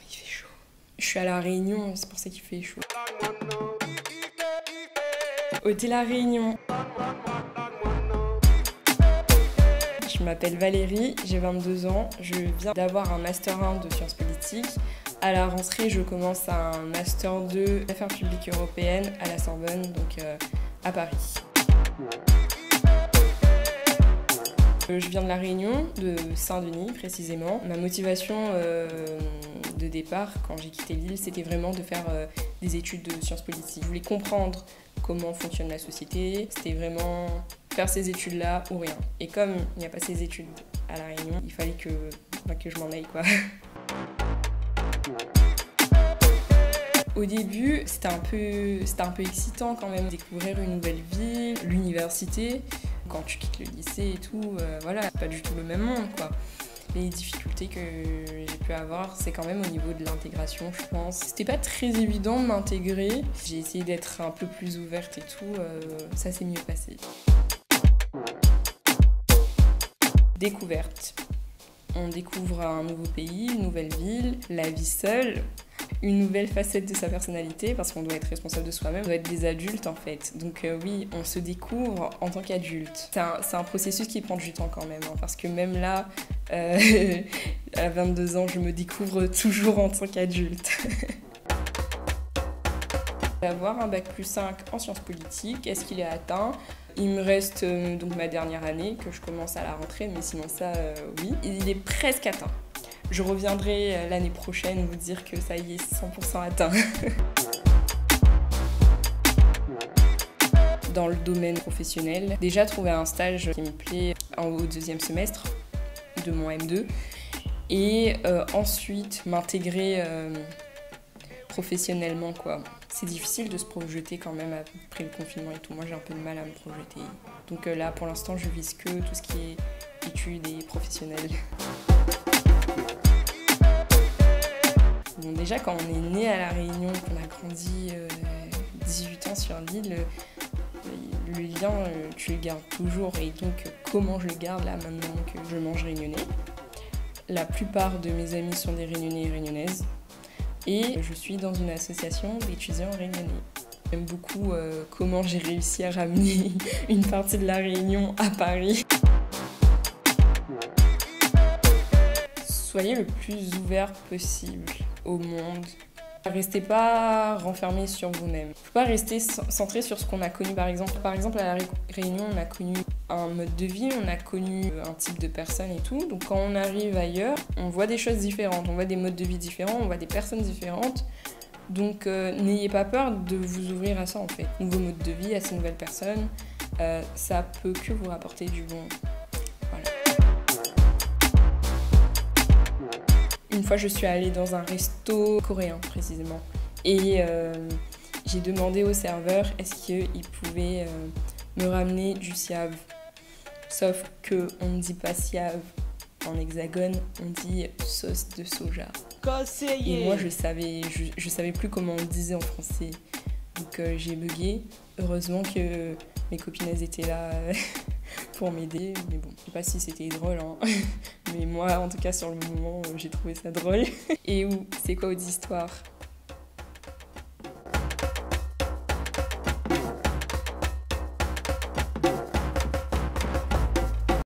Il fait chaud. Je suis à La Réunion, c'est pour ça qu'il fait chaud. Hôtel La Réunion. Je m'appelle Valérie, j'ai 22 ans, je viens d'avoir un Master 1 de sciences politiques. À la rentrée, je commence un Master 2 Affaires publiques européennes à la Sorbonne, donc à Paris. Je viens de La Réunion, de Saint-Denis précisément. Ma motivation de départ, quand j'ai quitté l'île, c'était vraiment de faire des études de sciences politiques. Je voulais comprendre comment fonctionne la société, c'était vraiment faire ces études-là ou rien. Et comme il n'y a pas ces études à La Réunion, il fallait que je m'en aille, quoi. Au début, c'était un peu excitant quand même, découvrir une nouvelle ville, l'université. Quand tu quittes le lycée et tout, voilà, c'est pas du tout le même monde, quoi. Les difficultés que j'ai pu avoir, c'est quand même au niveau de l'intégration, je pense. C'était pas très évident de m'intégrer. J'ai essayé d'être un peu plus ouverte et tout, ça s'est mieux passé. Découverte. On découvre un nouveau pays, une nouvelle ville, la vie seule, une nouvelle facette de sa personnalité, parce qu'on doit être responsable de soi-même, on doit être des adultes en fait. Donc oui, on se découvre en tant qu'adulte. C'est un processus qui prend du temps quand même, hein, parce que même là, à 22 ans, je me découvre toujours en tant qu'adulte. Avoir un bac plus 5 en sciences politiques, est-ce qu'il est atteint ? Il me reste donc ma dernière année, que je commence à la rentrée, mais sinon ça, oui. Il est presque atteint. Je reviendrai l'année prochaine vous dire que ça y est, 100% atteint. Dans le domaine professionnel, déjà trouver un stage qui me plaît au deuxième semestre de mon M2 et ensuite m'intégrer professionnellement, quoi. C'est difficile de se projeter quand même après le confinement et tout. Moi, j'ai un peu de mal à me projeter. Donc là, pour l'instant, je vise que tout ce qui est études et professionnel. Bon, déjà, quand on est né à La Réunion, qu'on a grandi 18 ans sur l'île, le lien, tu le gardes toujours. Et donc, comment je le garde là maintenant que je mange réunionnais ? La plupart de mes amis sont des Réunionnais et Réunionnaises. Et je suis dans une association d'étudiants réunionnais. J'aime beaucoup comment j'ai réussi à ramener une partie de La Réunion à Paris. Soyez le plus ouvert possible au monde. Restez pas renfermé sur vous-même. Il faut pas rester centré sur ce qu'on a connu par exemple. Par exemple, à La Réunion, on a connu un mode de vie, on a connu un type de personne et tout. Donc quand on arrive ailleurs, on voit des choses différentes, on voit des modes de vie différents, on voit des personnes différentes. Donc n'ayez pas peur de vous ouvrir à ça en fait. Nouveau mode de vie, à ces nouvelles personnes, ça peut que vous rapporter du bon. Voilà. Une fois, je suis allée dans un resto coréen, précisément. Et j'ai demandé au serveur est-ce qu'il pouvait me ramener du siave. Sauf qu'on ne dit pas siave en hexagone, on dit sauce de soja. Et moi, je savais plus comment on disait en français. Donc j'ai bugué. Heureusement que mes copines, elles étaient là pour m'aider. Mais bon, je sais pas si c'était drôle, hein. Mais moi, en tout cas, sur le moment, j'ai trouvé ça drôle. Et c'est quoi votre histoire ?